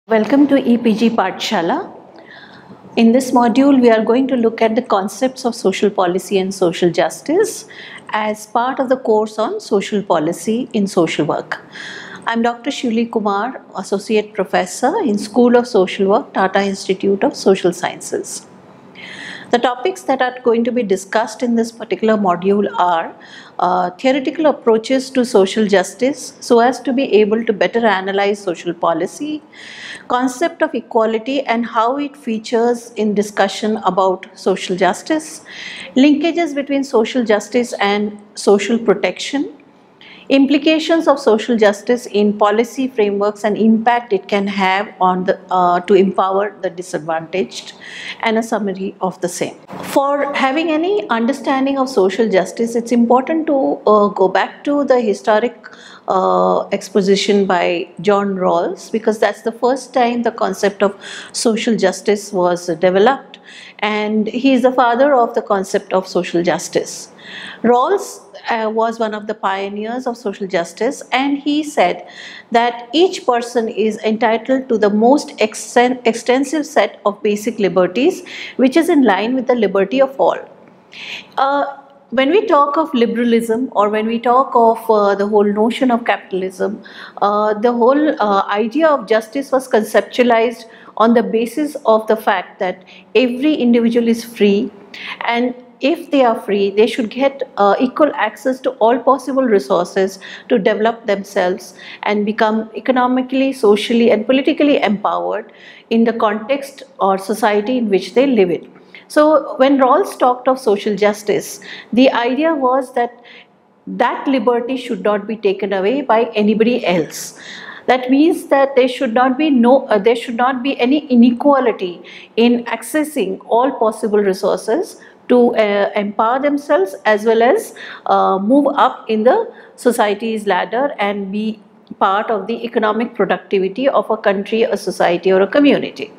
Welcome to EPG Pathshala. In this module, we are going to look at the concepts of social policy and social justice as part of the course on social policy in social work. I am Dr. Shuli Kumar, Associate Professor in School of Social Work, Tata Institute of Social Sciences. The topics that are going to be discussed in this particular module are theoretical approaches to social justice so as to be able to better analyze social policy, concept of equality and how it features in discussion about social justice, linkages between social justice and social protection, implications of social justice in policy frameworks and impact it can have on the to empower the disadvantaged, and a summary of the same. For having any understanding of social justice, it's important to go back to the historic exposition by John Rawls, because that's the first time the concept of social justice was developed, and he is the father of the concept of social justice. Rawls was one of the pioneers of social justice, and he said that each person is entitled to the most extensive set of basic liberties which is in line with the liberty of all. When we talk of liberalism, or when we talk of the whole notion of capitalism, the whole idea of justice was conceptualized on the basis of the fact that every individual is free, and if they are free, they should get equal access to all possible resources to develop themselves and become economically, socially and politically empowered in the context or society in which they live in. So when Rawls talked of social justice, the idea was that that liberty should not be taken away by anybody else. That means that there should not be any inequality in accessing all possible resources to empower themselves as well as move up in the society's ladder and be part of the economic productivity of a country, a society or a community.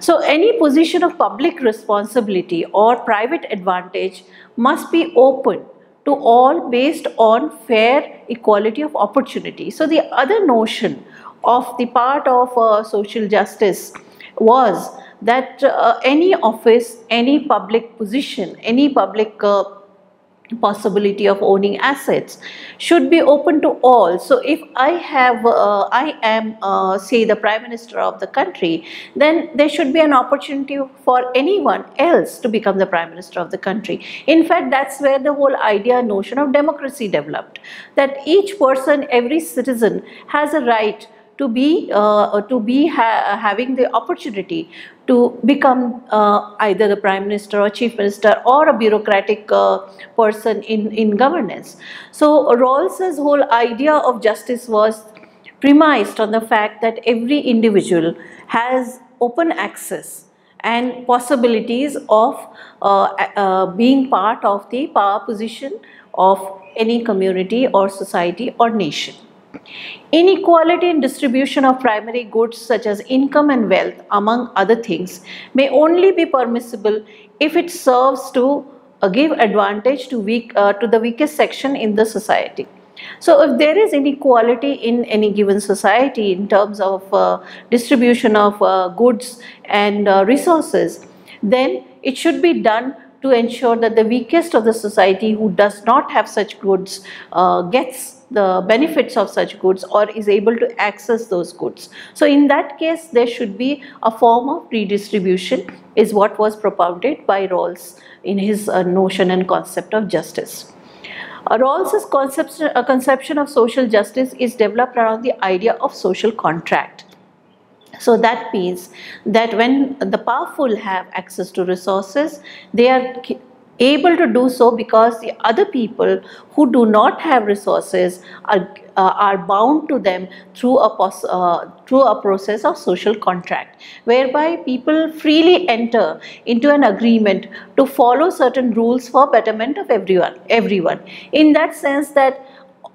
So any position of public responsibility or private advantage must be open to all based on fair equality of opportunity. So the other notion of the part of social justice was that any office, any public position, any public possibility of owning assets should be open to all. So if I am say the Prime Minister of the country, then there should be an opportunity for anyone else to become the Prime Minister of the country. In fact, that's where the whole notion of democracy developed, that each person, every citizen has a right to be having the opportunity to become either the Prime Minister or Chief Minister or a bureaucratic person in governance. So Rawls's whole idea of justice was premised on the fact that every individual has open access and possibilities of being part of the power position of any community or society or nation. Inequality in distribution of primary goods such as income and wealth, among other things, may only be permissible if it serves to give advantage to the weakest section in the society. So if there is inequality in any given society in terms of distribution of goods and resources, then it should be done to ensure that the weakest of the society who does not have such goods gets the benefits of such goods or is able to access those goods. So in that case, there should be a form of redistribution, is what was propounded by Rawls in his notion and concept of justice. Rawls's conception of social justice is developed around the idea of social contract. So that means that when the powerful have access to resources, they are able to do so because the other people who do not have resources are bound to them through a process of social contract, whereby people freely enter into an agreement to follow certain rules for betterment of everyone. In that sense, that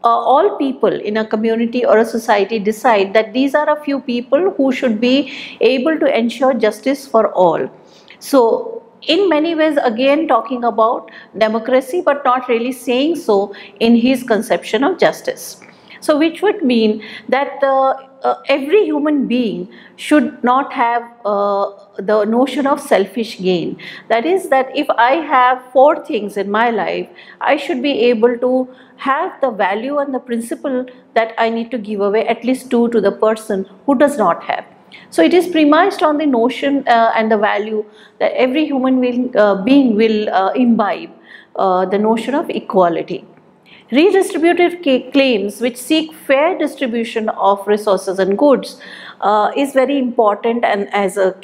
all people in a community or a society decide that these are a few people who should be able to ensure justice for all. So in many ways, again talking about democracy, but not really saying so in his conception of justice. So which would mean that every human being should not have the notion of selfish gain. That is, that if I have 4 things in my life, I should be able to have the value and the principle that I need to give away at least 2 to the person who does not have. So it is premised on the notion and the value that every human being will imbibe the notion of equality. Redistributive claims which seek fair distribution of resources and goods is very important and as a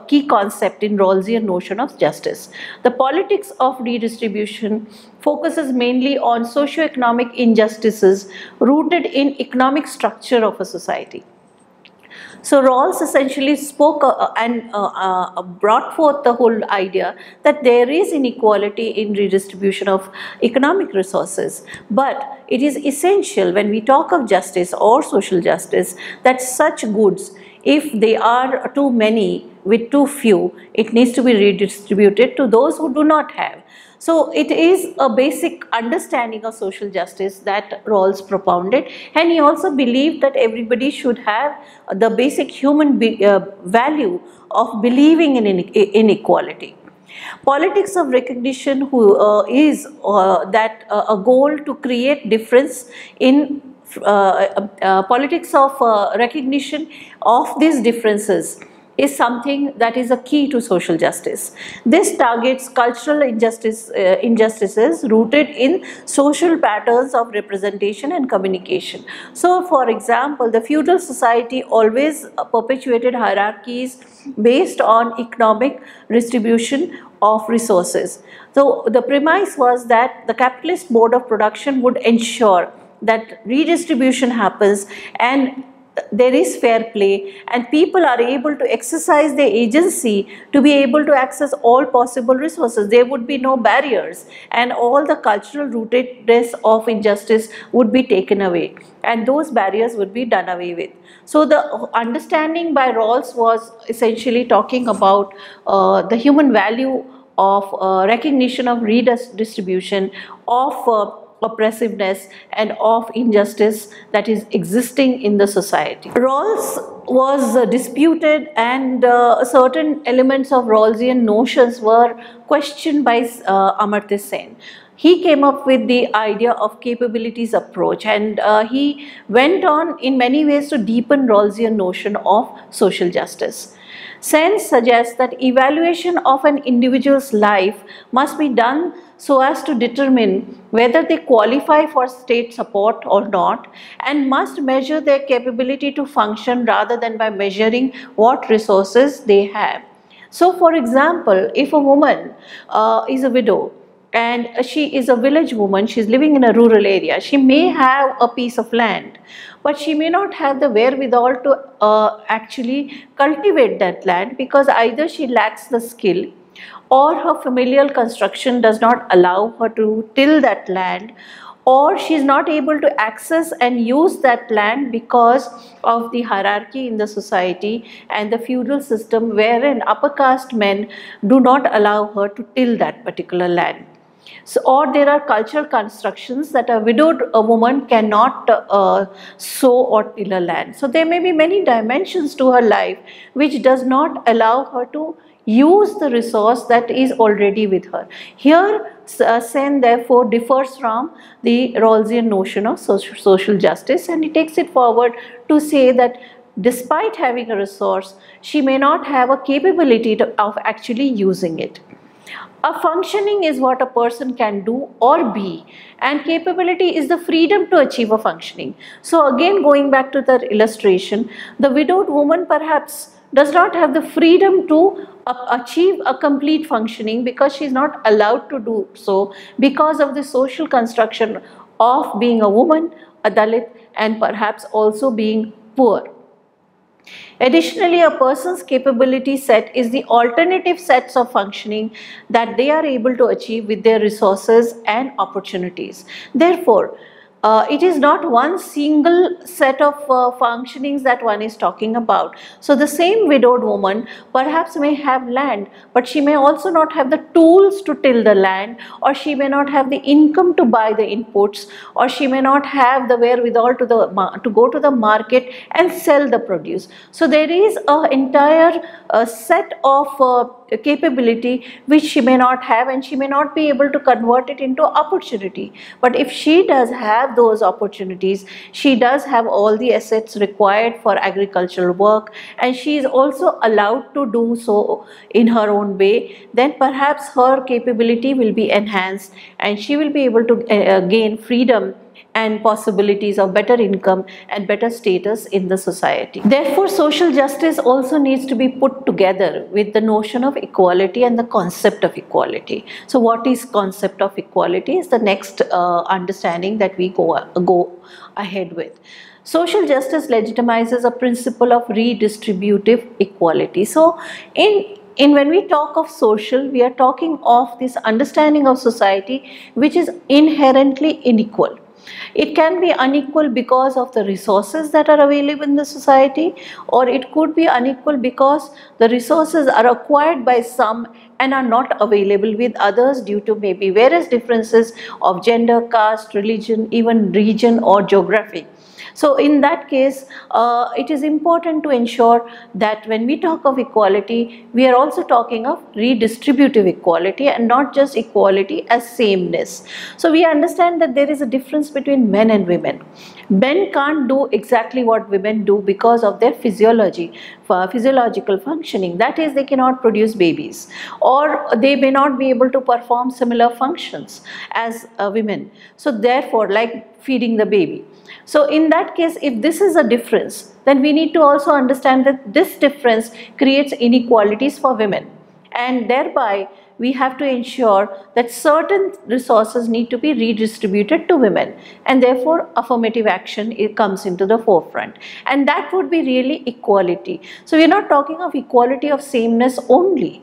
key concept in Rawlsian notion of justice. The politics of redistribution focuses mainly on socio-economic injustices rooted in economic structure of a society. So Rawls essentially spoke and brought forth the whole idea that there is inequality in redistribution of economic resources, but it is essential when we talk of justice or social justice that such goods, if they are too many with too few, it needs to be redistributed to those who do not have. So it is a basic understanding of social justice that Rawls propounded, and he also believed that everybody should have the basic human value of believing in inequality. Politics of recognition is that a goal to create difference in politics of recognition of these differences is something that is a key to social justice. This targets cultural injustices rooted in social patterns of representation and communication. So, for example, the feudal society always perpetuated hierarchies based on economic distribution of resources. So, the premise was that the capitalist mode of production would ensure that redistribution happens and there is fair play and people are able to exercise their agency to be able to access all possible resources. There would be no barriers and all the cultural rootedness of injustice would be taken away and those barriers would be done away with. So the understanding by Rawls was essentially talking about the human value of recognition of redistribution, of oppressiveness and of injustice that is existing in the society. Rawls was disputed and certain elements of Rawlsian notions were questioned by Amartya Sen. He came up with the idea of capabilities approach and he went on in many ways to deepen Rawlsian notion of social justice. Sen suggests that evaluation of an individual's life must be done so as to determine whether they qualify for state support or not and must measure their capability to function rather than by measuring what resources they have. So for example, if a woman is a widow and she is a village woman, she is living in a rural area, she may have a piece of land, but she may not have the wherewithal to actually cultivate that land because either she lacks the skill or her familial construction does not allow her to till that land, or she is not able to access and use that land because of the hierarchy in the society and the feudal system wherein upper caste men do not allow her to till that particular land. So, or there are cultural constructions that a widowed woman cannot sow or till a land. So there may be many dimensions to her life which does not allow her to use the resource that is already with her. Here Sen therefore differs from the Rawlsian notion of social justice and he takes it forward to say that despite having a resource, she may not have a capability of actually using it. A functioning is what a person can do or be, and capability is the freedom to achieve a functioning. So again, going back to the illustration, the widowed woman perhaps does not have the freedom to achieve a complete functioning because she is not allowed to do so because of the social construction of being a woman, a Dalit, and perhaps also being poor. Additionally, a person's capability set is the alternative sets of functioning that they are able to achieve with their resources and opportunities. Therefore, it is not one single set of functionings that one is talking about. So the same widowed woman perhaps may have land, but she may also not have the tools to till the land, or she may not have the income to buy the inputs, or she may not have the wherewithal to go to the market and sell the produce. So there is an entire set of capability which she may not have, and she may not be able to convert it into opportunity. But if she does have those opportunities, she does have all the assets required for agricultural work, and she is also allowed to do so in her own way, then perhaps her capability will be enhanced and she will be able to gain freedom and possibilities of better income and better status in the society. Therefore, social justice also needs to be put together with the notion of equality and the concept of equality. So what is concept of equality is the next understanding that we go ahead with. Social justice legitimizes a principle of redistributive equality. So when we talk of social, we are talking of this understanding of society which is inherently unequal. It can be unequal because of the resources that are available in the society, or it could be unequal because the resources are acquired by some and are not available with others due to maybe various differences of gender, caste, religion, even region or geography. So in that case, it is important to ensure that when we talk of equality, we are also talking of redistributive equality and not just equality as sameness. So we understand that there is a difference between men and women. Men can't do exactly what women do because of their physiological functioning. That is, they cannot produce babies, or they may not be able to perform similar functions as women. So therefore, like feeding the baby. So in that case, if this is a difference, then we need to also understand that this difference creates inequalities for women, and thereby we have to ensure that certain resources need to be redistributed to women, and therefore affirmative action comes into the forefront, and that would be really equality. So we are not talking of equality of sameness only,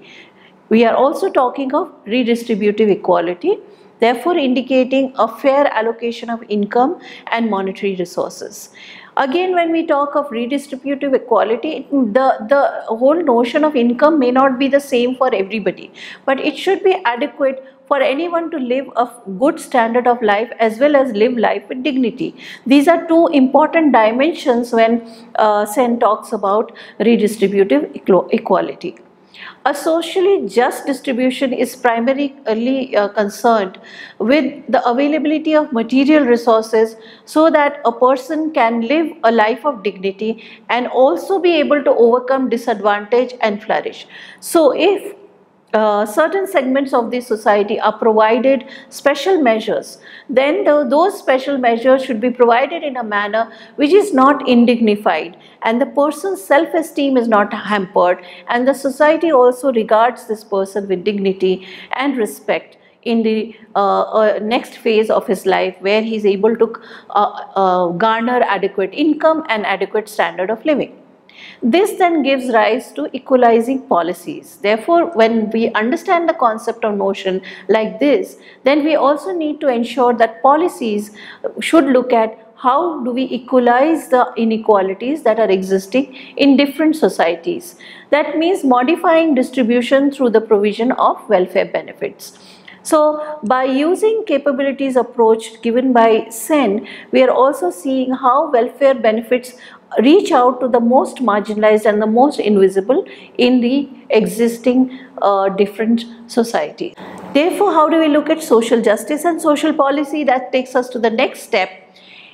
we are also talking of redistributive equality, therefore indicating a fair allocation of income and monetary resources. Again, when we talk of redistributive equality, the whole notion of income may not be the same for everybody, but it should be adequate for anyone to live a good standard of life as well as live life with dignity. These are two important dimensions when Sen talks about redistributive equality. A socially just distribution is primarily concerned with the availability of material resources so that a person can live a life of dignity and also be able to overcome disadvantage and flourish. So if certain segments of the society are provided special measures, then those special measures should be provided in a manner which is not indignified, and the person's self-esteem is not hampered, and the society also regards this person with dignity and respect in the next phase of his life, where he is able to garner adequate income and adequate standard of living. This then gives rise to equalizing policies. Therefore, when we understand the concept of notion like this, then we also need to ensure that policies should look at how do we equalize the inequalities that are existing in different societies. That means modifying distribution through the provision of welfare benefits. So by using capabilities approach given by Sen, we are also seeing how welfare benefits reach out to the most marginalized and the most invisible in the existing different societies. Therefore, how do we look at social justice and social policy? That takes us to the next step,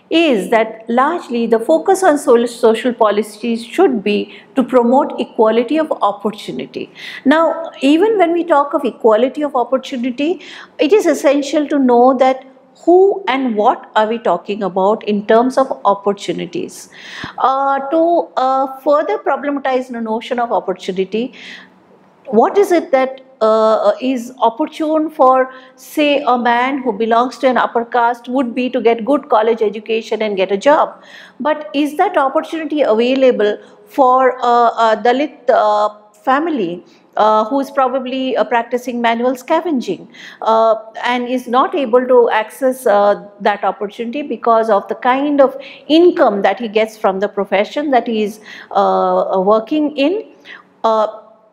is that largely the focus on social policies should be to promote equality of opportunity. Now, even when we talk of equality of opportunity, it is essential to know that who and what are we talking about in terms of opportunities. To further problematize the notion of opportunity, what is it that is opportune for, say, a man who belongs to an upper caste would be to get good college education and get a job. But is that opportunity available for a Dalit family who is probably practicing manual scavenging and is not able to access that opportunity because of the kind of income that he gets from the profession that he is working in.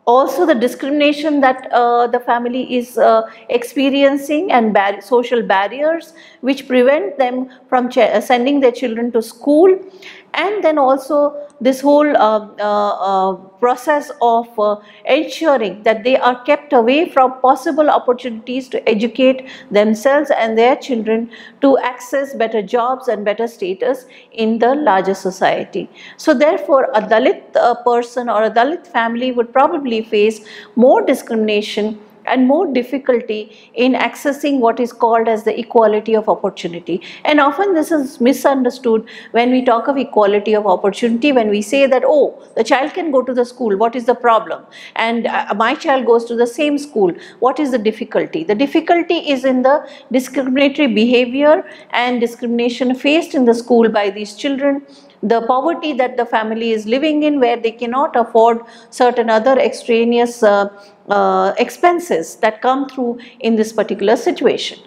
Also the discrimination that the family is experiencing, and social barriers which prevent them from sending their children to school. And then also this whole process of ensuring that they are kept away from possible opportunities to educate themselves and their children to access better jobs and better status in the larger society. So therefore a Dalit person or a Dalit family would probably face more discrimination and more difficulty in accessing what is called as the equality of opportunity. And often this is misunderstood when we talk of equality of opportunity, when we say that, oh, the child can go to the school, what is the problem? And my child goes to the same school, what is the difficulty? The difficulty is in the discriminatory behavior and discrimination faced in the school by these children, the poverty that the family is living in, where they cannot afford certain other extraneous expenses that come through in this particular situation.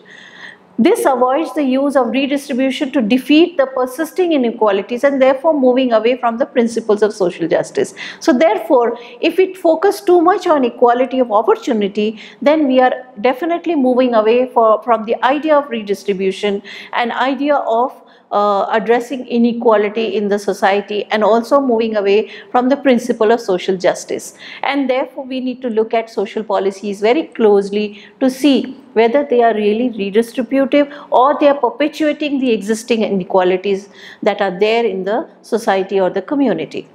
This avoids the use of redistribution to defeat the persisting inequalities and therefore moving away from the principles of social justice. So therefore, if it focuses too much on equality of opportunity, then we are definitely moving away from the idea of redistribution, an idea of addressing inequality in the society, and also moving away from the principle of social justice. And therefore we need to look at social policies very closely to see whether they are really redistributive or they are perpetuating the existing inequalities that are there in the society or the community.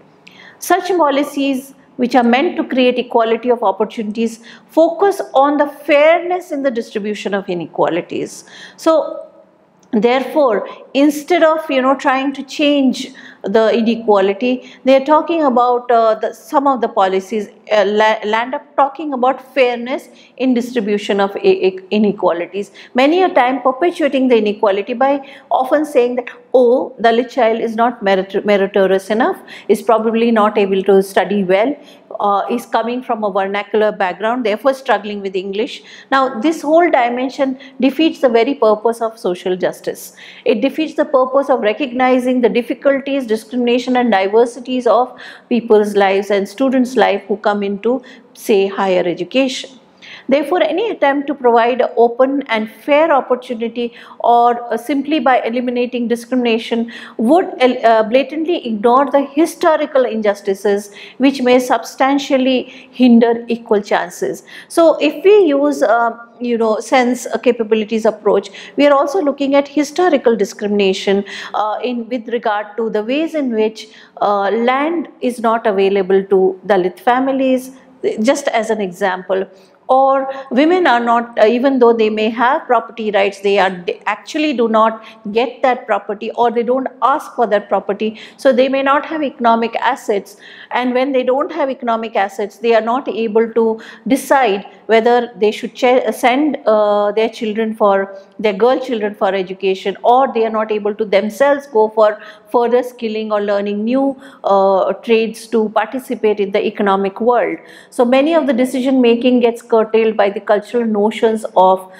Such policies which are meant to create equality of opportunities focus on the fairness in the distribution of inequalities. So therefore, instead of trying to change the inequality, they are talking about some of the policies land up talking about fairness in distribution of inequalities. Many a time perpetuating the inequality by often saying that, oh, Dalit child is not meritorious enough, is probably not able to study well, is coming from a vernacular background, therefore struggling with English. Now this whole dimension defeats the very purpose of social justice. It defeats the purpose of recognizing the difficulties, discrimination and diversities of people's lives and students' life who come into, say, higher education. Therefore, any attempt to provide an open and fair opportunity or simply by eliminating discrimination would blatantly ignore the historical injustices which may substantially hinder equal chances. So if we use sense capabilities approach, we are also looking at historical discrimination with regard to the ways in which land is not available to Dalit families, just as an example. Or women are not, even though they may have property rights, they actually do not get that property, or they don't ask for that property, so they may not have economic assets. And when they don't have economic assets, they are not able to decide whether they should send their children their girl children for education, or they are not able to themselves go for further skilling or learning new trades to participate in the economic world. So many of the decision making gets curtailed by the cultural notions of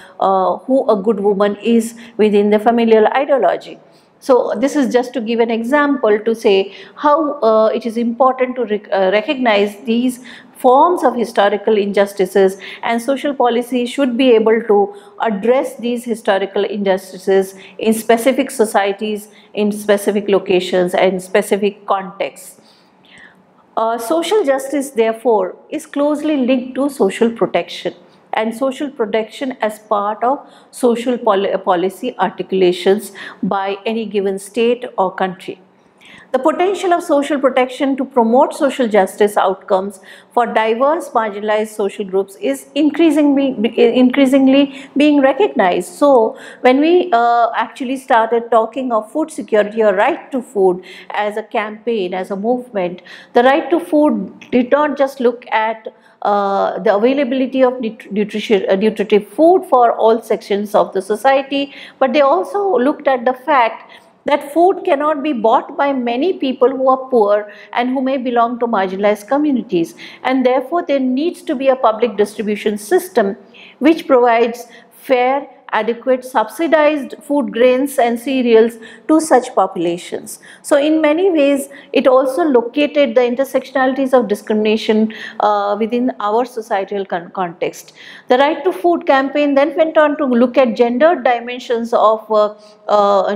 who a good woman is within the familial ideology. So this is just to give an example to say how it is important to recognize these forms of historical injustices, and social policy should be able to address these historical injustices in specific societies, in specific locations and specific contexts. Social justice, therefore, is closely linked to social protection, and social protection as part of social policy articulations by any given state or country. The potential of social protection to promote social justice outcomes for diverse marginalized social groups is increasingly being recognized. So when we actually started talking of food security or right to food as a campaign, as a movement, the right to food did not just look at the availability of nutritive food for all sections of the society, but they also looked at the fact that food cannot be bought by many people who are poor and who may belong to marginalized communities, and therefore there needs to be a public distribution system which provides fair, adequate, subsidized food grains and cereals to such populations. So in many ways it also located the intersectionalities of discrimination within our societal context. The Right to Food campaign then went on to look at gendered dimensions of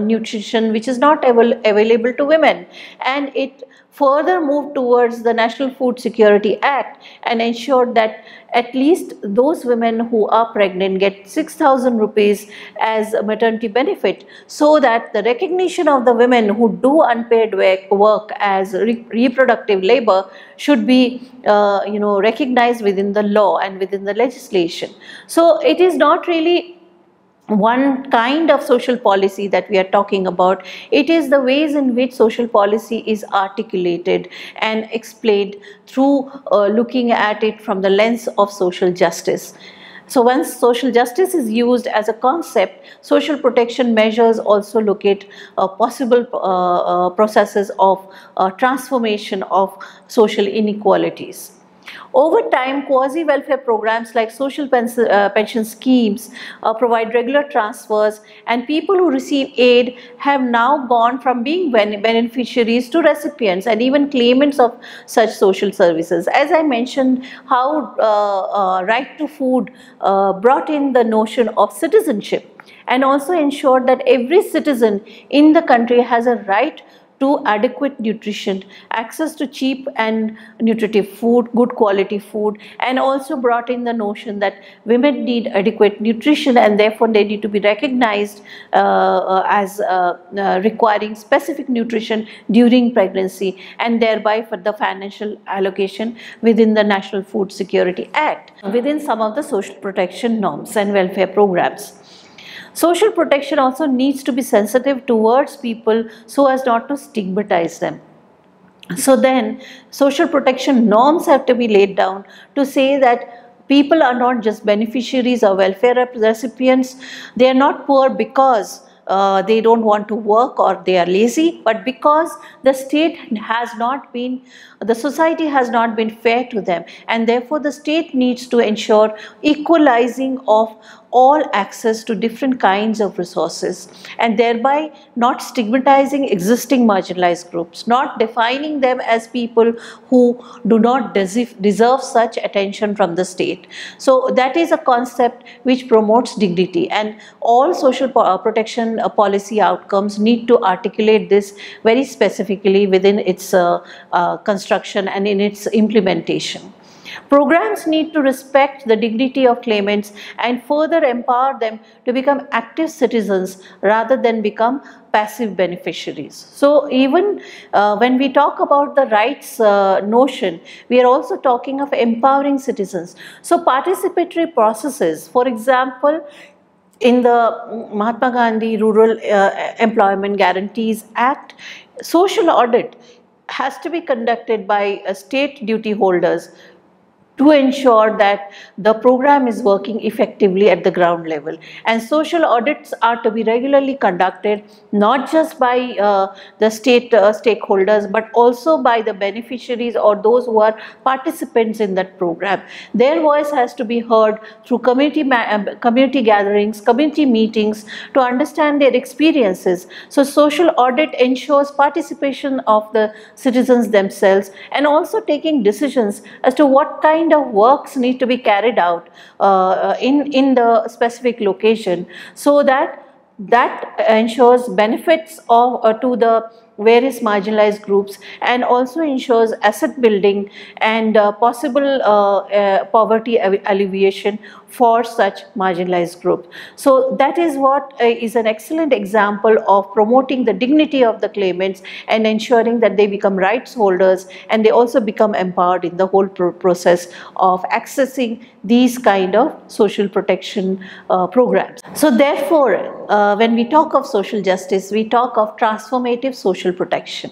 nutrition which is not available to women, and it further moved towards the National Food Security Act and ensured that at least those women who are pregnant get 6,000 rupees as a maternity benefit, so that the recognition of the women who do unpaid work as reproductive labor should be recognized within the law and within the legislation. So it is not really one kind of social policy that we are talking about. It is the ways in which social policy is articulated and explained through looking at it from the lens of social justice. So once social justice is used as a concept, social protection measures also look at possible processes of transformation of social inequalities. Over time, quasi-welfare programs like social pension schemes provide regular transfers, and people who receive aid have now gone from being beneficiaries to recipients and even claimants of such social services. As I mentioned, how Right to Food brought in the notion of citizenship and also ensured that every citizen in the country has a right to adequate nutrition, access to cheap and nutritive food, good quality food, and also brought in the notion that women need adequate nutrition and therefore they need to be recognized as requiring specific nutrition during pregnancy, and thereby for the financial allocation within the National Food Security Act, within some of the social protection norms and welfare programs. Social protection also needs to be sensitive towards people so as not to stigmatize them. So then social protection norms have to be laid down to say that people are not just beneficiaries or welfare recipients. They are not poor because they don't want to work or they are lazy, but because the state has not been, the society has not been fair to them, and therefore the state needs to ensure equalizing of all access to different kinds of resources, and thereby not stigmatizing existing marginalized groups, not defining them as people who do not deserve such attention from the state. So that is a concept which promotes dignity, and all social protection policy outcomes need to articulate this very specifically within its construction and in its implementation. Programs need to respect the dignity of claimants and further empower them to become active citizens rather than become passive beneficiaries. So even when we talk about the rights notion, we are also talking of empowering citizens. So participatory processes, for example, in the Mahatma Gandhi Rural Employment Guarantees Act, social audit has to be conducted by state duty holders to ensure that the program is working effectively at the ground level. And social audits are to be regularly conducted not just by the state stakeholders, but also by the beneficiaries or those who are participants in that program. Their voice has to be heard through community gatherings, community meetings, to understand their experiences. So social audit ensures participation of the citizens themselves and also taking decisions as to what kind of works need to be carried out in the specific location, so that ensures benefits to the various marginalized groups and also ensures asset building and possible poverty alleviation for such marginalized groups. So that is what is an excellent example of promoting the dignity of the claimants and ensuring that they become rights holders and they also become empowered in the whole process of accessing these kind of social protection programs. So therefore, when we talk of social justice, we talk of transformative social protection.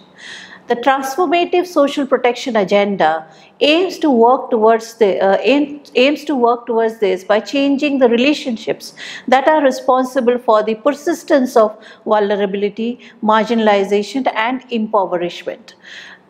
The transformative social protection agenda aims to work towards this by changing the relationships that are responsible for the persistence of vulnerability, marginalization, and impoverishment.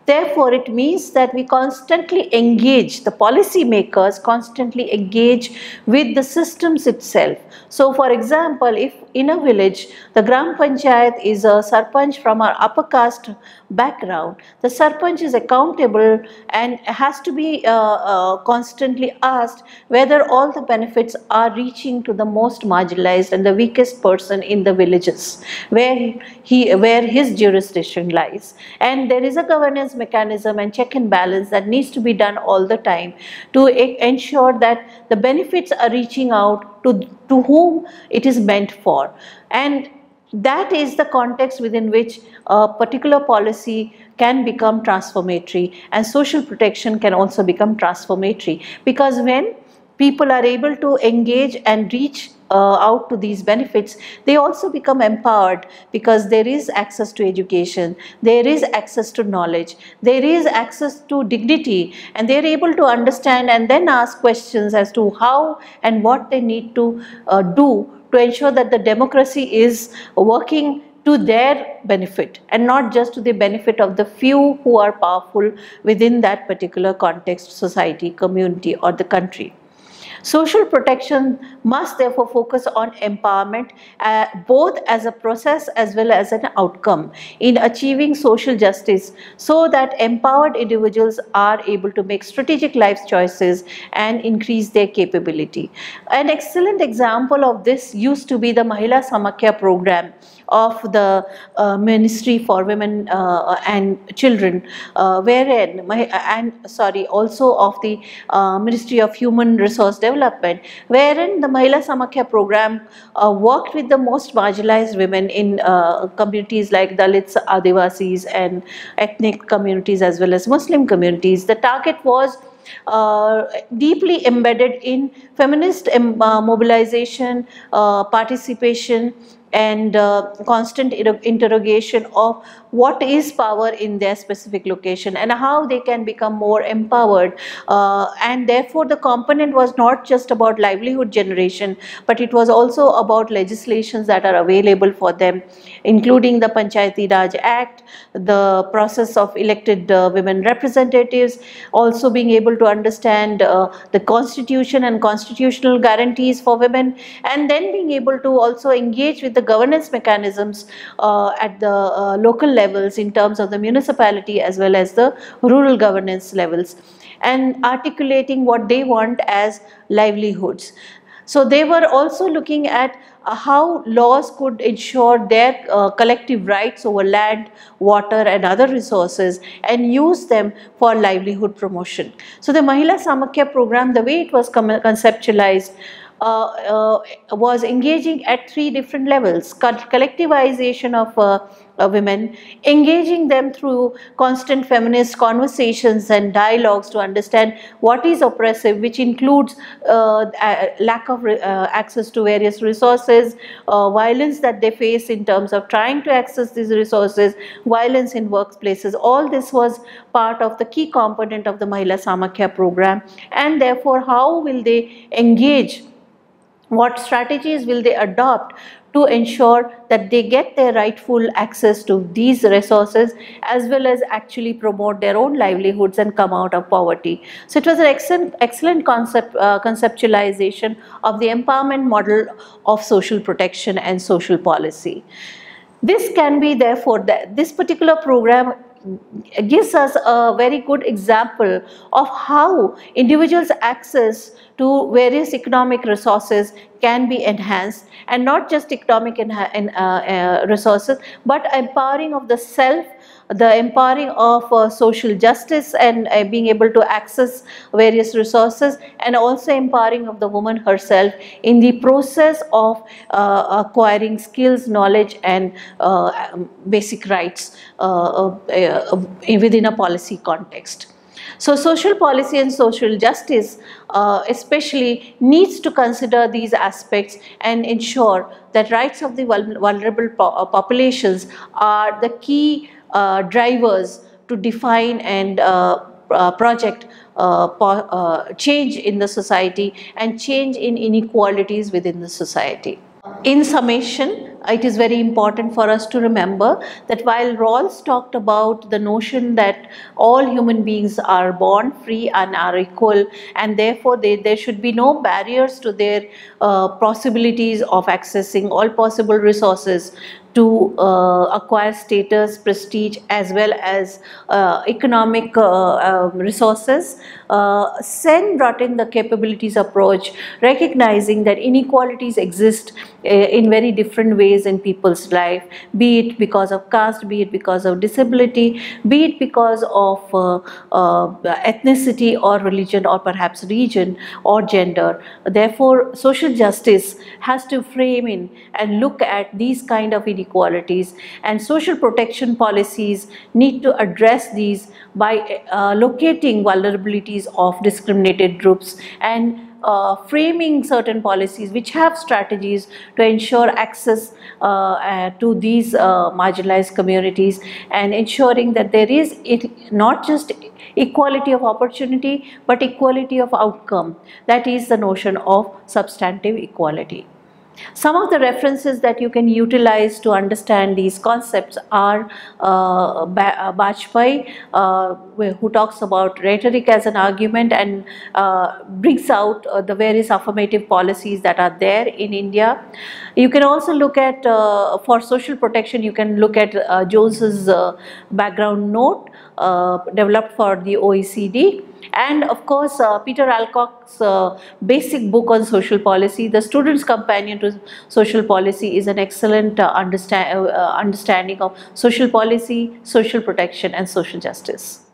Therefore, it means that we constantly engage, the policymakers constantly engage with the systems itself. So, for example, if in a village, the Gram Panchayat is a Sarpanch from our upper caste background, the Sarpanch is accountable and has to be constantly asked whether all the benefits are reaching to the most marginalized and the weakest person in the villages where his jurisdiction lies. And there is a governance mechanism and check and balance that needs to be done all the time to ensure that the benefits are reaching out to whom it is meant for. And that is the context within which a particular policy can become transformatory, and social protection can also become transformatory, because when people are able to engage and reach out to these benefits, they also become empowered, because there is access to education, there is access to knowledge, there is access to dignity, and they are able to understand and then ask questions as to how and what they need to do to ensure that the democracy is working to their benefit and not just to the benefit of the few who are powerful within that particular context, society, community, or the country. Social protection must therefore focus on empowerment, both as a process as well as an outcome in achieving social justice, so that empowered individuals are able to make strategic life choices and increase their capability. An excellent example of this used to be the Mahila Samakhya program of the Ministry for Women and Children, also of the Ministry of Human Resource Development, wherein the Mahila Samakhya program worked with the most marginalized women in communities like Dalits, Adivasis, and ethnic communities as well as Muslim communities. The target was deeply embedded in feminist mobilization, participation, and constant interrogation of what is power in their specific location and how they can become more empowered. And therefore the component was not just about livelihood generation, but it was also about legislations that are available for them, including the Panchayati Raj Act, the process of elected women representatives, also being able to understand the constitution and constitutional guarantees for women, and then being able to also engage with the governance mechanisms at the local levels in terms of the municipality as well as the rural governance levels, and articulating what they want as livelihoods. So they were also looking at how laws could ensure their collective rights over land, water, and other resources and use them for livelihood promotion. So the Mahila Samakhya program, the way it was conceptualized, was engaging at three different levels: collectivization of women, engaging them through constant feminist conversations and dialogues to understand what is oppressive, which includes lack of access to various resources, violence that they face in terms of trying to access these resources, violence in workplaces. All this was part of the key component of the Mahila Samakhya program, and therefore how will they engage, what strategies will they adopt to ensure that they get their rightful access to these resources as well as actually promote their own livelihoods and come out of poverty. So it was an excellent conceptualization of the empowerment model of social protection and social policy. This can be therefore, this particular program gives us a very good example of how individuals' access to various economic resources can be enhanced, and not just economic resources, but empowering of the self, the empowering of social justice and being able to access various resources, and also empowering of the woman herself in the process of acquiring skills, knowledge, and basic rights within a policy context. So social policy and social justice especially needs to consider these aspects and ensure that rights of the vulnerable populations are the key drivers to define and project change in the society and change in inequalities within the society. In summation, it is very important for us to remember that while Rawls talked about the notion that all human beings are born free and are equal, and therefore there should be no barriers to their possibilities of accessing all possible resources to acquire status, prestige, as well as economic resources. Sen brought in the capabilities approach, recognizing that inequalities exist in very different ways in people's life, be it because of caste, be it because of disability, be it because of ethnicity or religion, or perhaps region or gender. Therefore, social justice has to frame in and look at these kind of inequalities, and social protection policies need to address these by locating vulnerabilities of discriminated groups and framing certain policies which have strategies to ensure access to these marginalized communities, and ensuring that there is not just equality of opportunity but equality of outcome. That is the notion of substantive equality. Some of the references that you can utilize to understand these concepts are Bajpai, who talks about rhetoric as an argument and brings out the various affirmative policies that are there in India. You can also look at, for social protection, you can look at Jones's background note developed for the OECD. And of course, Peter Alcock's basic book on social policy, The Student's Companion to Social Policy, is an excellent understanding of social policy, social protection and social justice.